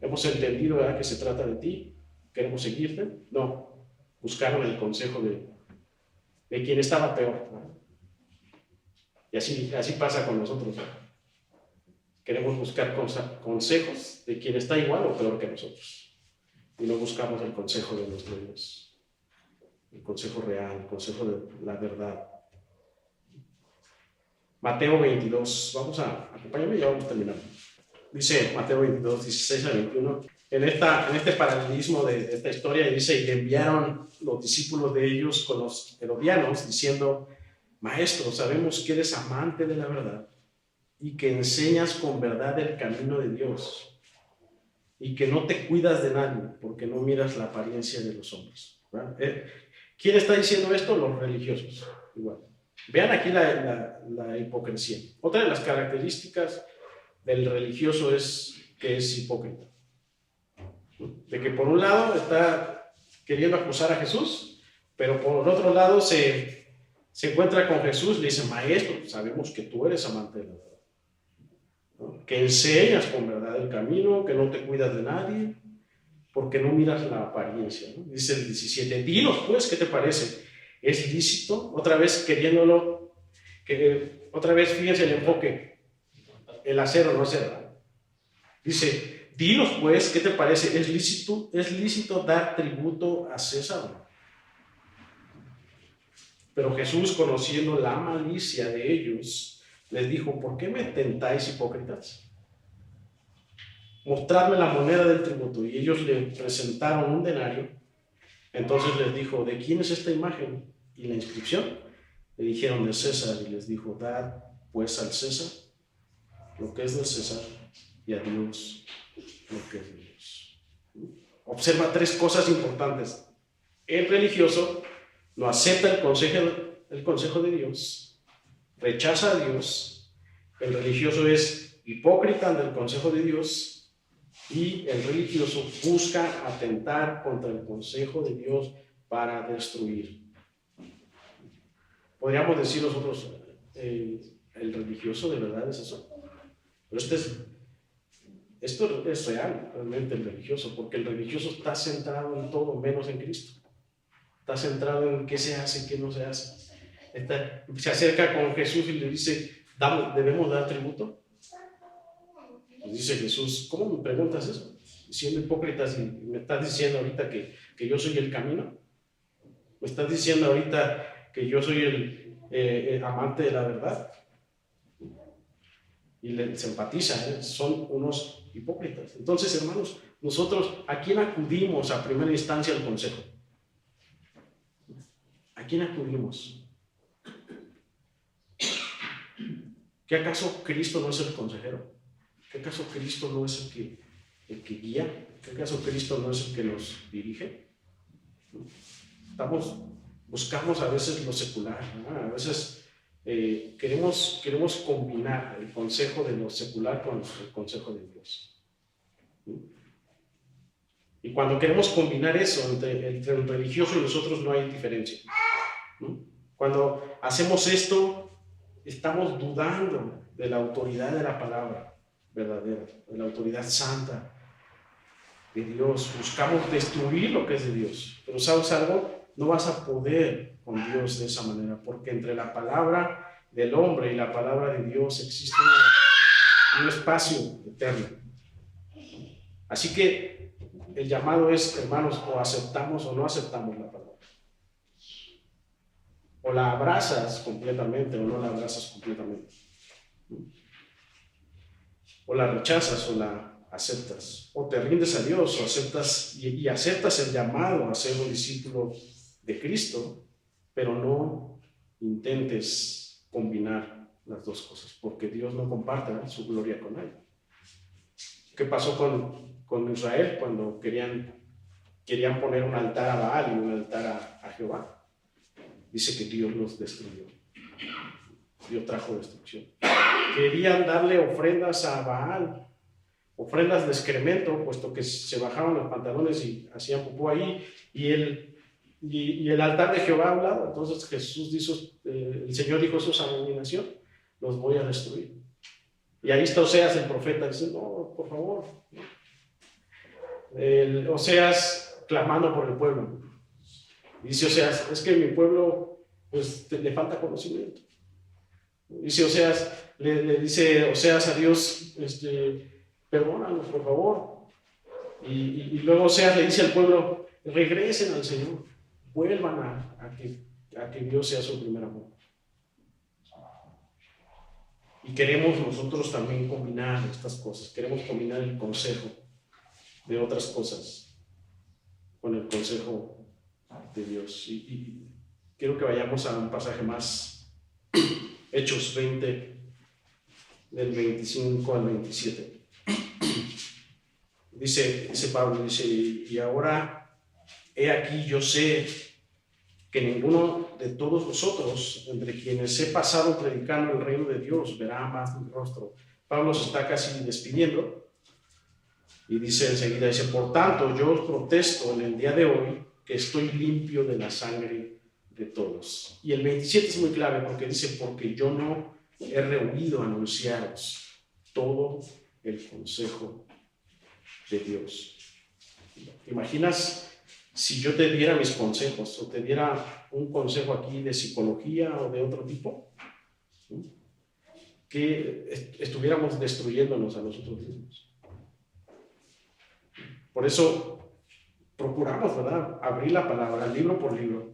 hemos entendido, ¿verdad?, que se trata de ti, queremos seguirte. No, buscaron el consejo de quien estaba peor, ¿verdad? Y así pasa con nosotros, ¿verdad? Queremos buscar consejos de quien está igual o peor que nosotros. Y no buscamos el consejo de nuestro Dios, el consejo real, el consejo de la verdad. Mateo 22, acompáñame y ya vamos terminando. Dice Mateo 22, 16 a 21. En este paralelismo de esta historia dice, y le enviaron los discípulos de ellos con los herodianos, diciendo, Maestro, sabemos que eres amante de la verdad y que enseñas con verdad el camino de Dios y que no te cuidas de nadie porque no miras la apariencia de los hombres. ¿Quién está diciendo esto? Los religiosos. Igual. Vean aquí la hipocresía. Otra de las características del religioso es que es hipócrita. De que por un lado está queriendo acusar a Jesús, pero por otro lado se encuentra con Jesús y le dice, Maestro, sabemos que tú eres amante de la verdad, ¿no? Que enseñas con verdad el camino, que no te cuidas de nadie, porque no miras la apariencia, ¿no? Dice el 17, dinos pues, ¿qué te parece? ¿Es lícito? Otra vez otra vez fíjense el enfoque, el hacer o no hacer, ¿no? Dice, dinos pues, ¿qué te parece? ¿Es lícito dar tributo a César? Pero Jesús, conociendo la malicia de ellos, les dijo, ¿por qué me tentáis, hipócritas? Mostradme la moneda del tributo. Y ellos le presentaron un denario. Entonces les dijo, ¿de quién es esta imagen y la inscripción? Le dijeron, de César. Y les dijo, dad pues al César lo que es del César y a Dios lo que es de Dios. Observa tres cosas importantes. El religioso no acepta el consejo de Dios, rechaza a Dios. El religioso es hipócrita ante el consejo de Dios y el religioso busca atentar contra el consejo de Dios para destruir. Podríamos decir nosotros, el religioso de verdad es eso. Pero esto es real, realmente, el religioso, porque el religioso está centrado en todo menos en Cristo. Está centrado en qué se hace y qué no se hace. Se acerca con Jesús y le dice, ¿debemos dar tributo? Pues dice Jesús, ¿cómo me preguntas eso? Siendo hipócrita, si me estás diciendo ahorita que yo soy el camino. ¿Me estás diciendo ahorita que yo soy el amante de la verdad? Y se empatiza, son unos hipócritas. Entonces, hermanos, nosotros, ¿a quién acudimos a primera instancia al consejo? ¿A quién acudimos? ¿Qué acaso Cristo no es el consejero? ¿Qué acaso Cristo no es el que guía? ¿Qué acaso Cristo no es el que nos dirige? Buscamos a veces lo secular, ¿no? A veces queremos combinar el consejo de lo secular con el consejo de Dios. Y cuando queremos combinar eso entre el religioso y nosotros, no hay diferencia. Cuando hacemos esto, estamos dudando de la autoridad de la palabra verdadera, de la autoridad santa de Dios. Buscamos destruir lo que es de Dios. Pero ¿sabes algo? No vas a poder con Dios de esa manera, porque entre la palabra del hombre y la palabra de Dios existe un espacio eterno. Así que el llamado es, hermanos, o aceptamos o no aceptamos la palabra. O la abrazas completamente o no la abrazas completamente. O la rechazas o la aceptas. O te rindes a Dios o aceptas y aceptas el llamado a ser un discípulo de Cristo, pero no intentes combinar las dos cosas, porque Dios no comparte su gloria con nadie. ¿Qué pasó con Israel cuando querían poner un altar a Baal y un altar a Jehová? Dice que Dios los destruyó. Dios trajo destrucción. Querían darle ofrendas a Baal, ofrendas de excremento, puesto que se bajaban los pantalones y hacían popó ahí, y el altar de Jehová a un lado. Entonces Jesús dijo, el Señor dijo, eso es abominación, los voy a destruir. Y ahí está Oseas, el profeta, dice, no, por favor. Oseas clamando por el pueblo. Dice Oseas, es que mi pueblo pues le falta conocimiento. Dice Oseas, le dice Oseas a Dios, perdónanos por favor. Y luego Oseas le dice al pueblo, regresen al Señor, vuelvan a que Dios sea su primer amor. Y queremos nosotros también combinar estas cosas, queremos combinar el consejo de otras cosas con el consejo de Dios. Y quiero que vayamos a un pasaje más, Hechos 20, del 25 al 27. Dice Pablo, dice, y ahora, he aquí, yo sé que ninguno de todos vosotros, entre quienes he pasado predicando el reino de Dios, verá más mi rostro. Pablo se está casi despidiendo y dice enseguida, dice, por tanto, yo os protesto en el día de hoy que estoy limpio de la sangre de todos. Y el 27 es muy clave porque dice, porque yo no he rehuido anunciaros todo el consejo de Dios. ¿Te imaginas si yo te diera mis consejos o te diera un consejo aquí de psicología o de otro tipo? Que estuviéramos destruyéndonos a nosotros mismos. Por eso procuramos, ¿verdad?, abrir la palabra libro por libro,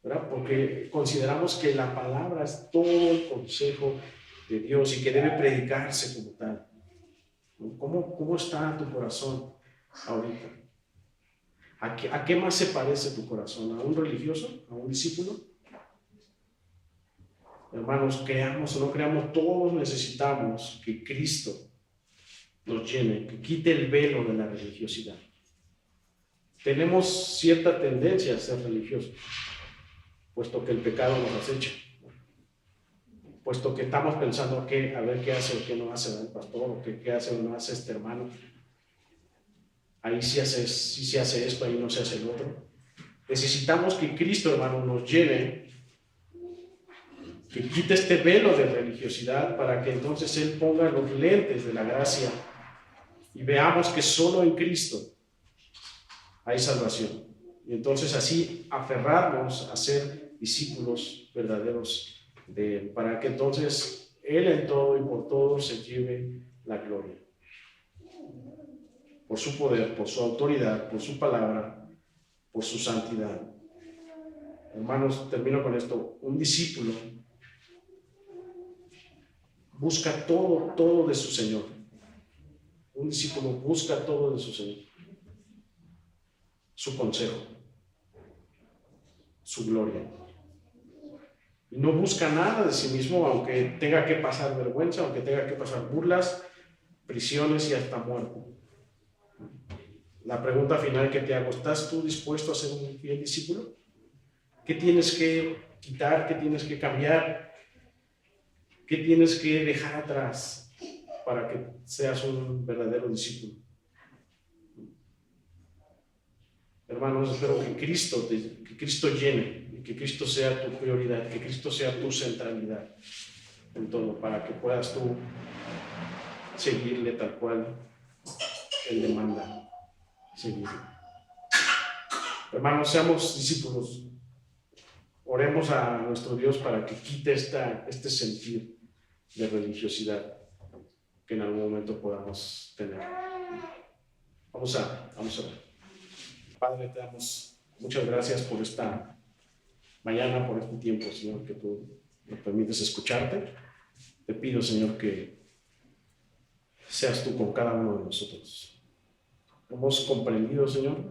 ¿verdad?, porque consideramos que la palabra es todo el consejo de Dios y que debe predicarse como tal. ¿Cómo está tu corazón ahorita? ¿A qué más se parece tu corazón? ¿A un religioso? ¿A un discípulo? Hermanos, creamos o no creamos, todos necesitamos que Cristo nos llene, que quite el velo de la religiosidad. Tenemos cierta tendencia a ser religiosos, puesto que el pecado nos acecha, puesto que estamos pensando a ver qué hace o qué no hace el pastor, o qué hace o no hace este hermano. Ahí sí se hace esto, ahí no se hace el otro. Necesitamos que Cristo, hermano, nos llene, que quite este velo de religiosidad para que entonces Él ponga los lentes de la gracia y veamos que solo en Cristo hay salvación. Y entonces así aferrarnos a ser discípulos verdaderos de Él, para que entonces Él en todo y por todo se lleve la gloria. Por su poder, por su autoridad, por su palabra, por su santidad. Hermanos, termino con esto. Un discípulo busca todo de su Señor. Un discípulo busca todo de su Señor. Su consejo, su gloria. Y no busca nada de sí mismo, aunque tenga que pasar vergüenza, aunque tenga que pasar burlas, prisiones y hasta muerte. La pregunta final que te hago, ¿estás tú dispuesto a ser un fiel discípulo? ¿Qué tienes que quitar? ¿Qué tienes que cambiar? ¿Qué tienes que dejar atrás para que seas un verdadero discípulo? Hermanos, espero que Cristo llene, que Cristo sea tu prioridad, que Cristo sea tu centralidad en todo, para que puedas tú seguirle tal cual Él demanda seguirle. Hermanos, seamos discípulos. Oremos a nuestro Dios para que quite este sentir de religiosidad que en algún momento podamos tener. Vamos a ver. Padre, te damos muchas gracias por esta mañana, por este tiempo, Señor, que tú nos permites escucharte. Te pido, Señor, que seas tú con cada uno de nosotros. Hemos comprendido, Señor,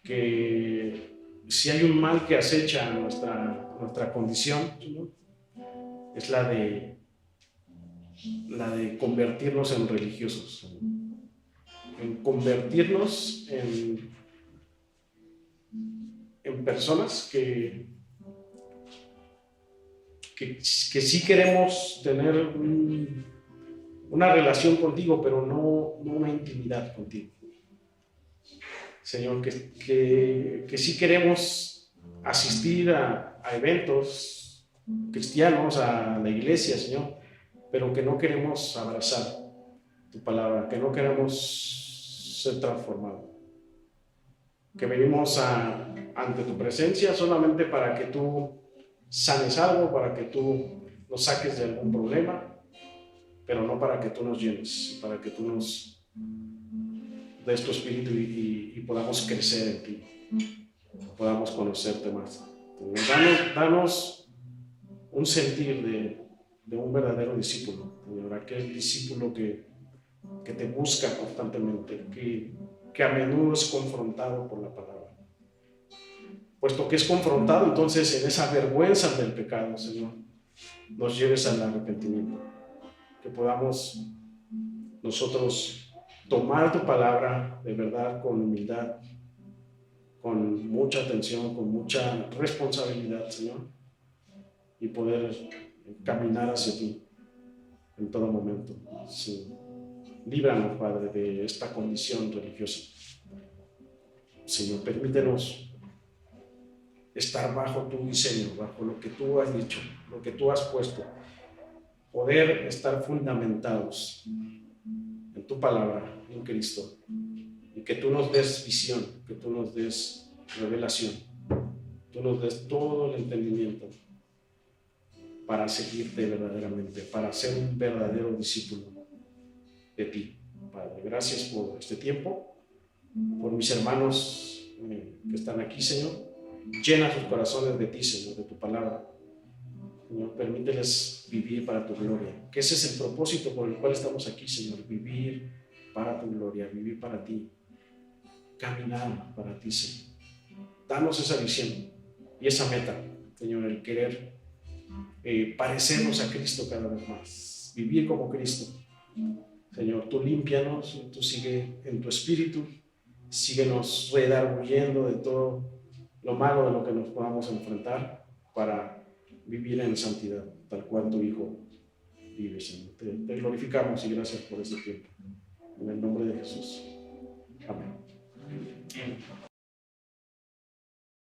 que si hay un mal que acecha nuestra condición, Señor, es la de convertirnos en religiosos, Señor. En convertirnos en personas que sí queremos tener una relación contigo, pero no una intimidad contigo. Señor, que sí queremos asistir a eventos cristianos, a la iglesia, Señor, pero que no queremos abrazar tu palabra, que no queremos ser transformados, que venimos ante tu presencia solamente para que tú sanes algo, para que tú nos saques de algún problema, pero no para que tú nos llenes, para que tú nos des tu espíritu y podamos crecer en ti, podamos conocerte más. Danos un sentir de un verdadero discípulo, Señor, aquel discípulo que te busca constantemente, que a menudo es confrontado por la palabra. Puesto que es confrontado, entonces en esa vergüenza del pecado, Señor, nos lleves al arrepentimiento, que podamos nosotros tomar tu palabra de verdad con humildad, con mucha atención, con mucha responsabilidad, Señor, y poder caminar hacia ti en todo momento. Sí. Líbranos, Padre, de esta condición religiosa. Señor, permítenos estar bajo tu diseño, bajo lo que tú has dicho, lo que tú has puesto, poder estar fundamentados en tu palabra, en Cristo, y que tú nos des visión, que tú nos des revelación, tú nos des todo el entendimiento para seguirte verdaderamente, para ser un verdadero discípulo de ti, Padre. Gracias por este tiempo, por mis hermanos que están aquí, Señor. Llena sus corazones de ti, Señor, de tu palabra. Señor, permíteles vivir para tu gloria, que ese es el propósito por el cual estamos aquí, Señor, vivir para tu gloria, vivir para ti, caminar para ti, Señor. Danos esa visión y esa meta, Señor, el querer parecernos a Cristo cada vez más, vivir como Cristo. Señor, tú límpianos, tú sigue en tu espíritu, síguenos redarguyendo de todo lo malo de lo que nos podamos enfrentar para vivir en santidad, tal cual tu Hijo vive, Señor. Te glorificamos y gracias por este tiempo. En el nombre de Jesús. Amén.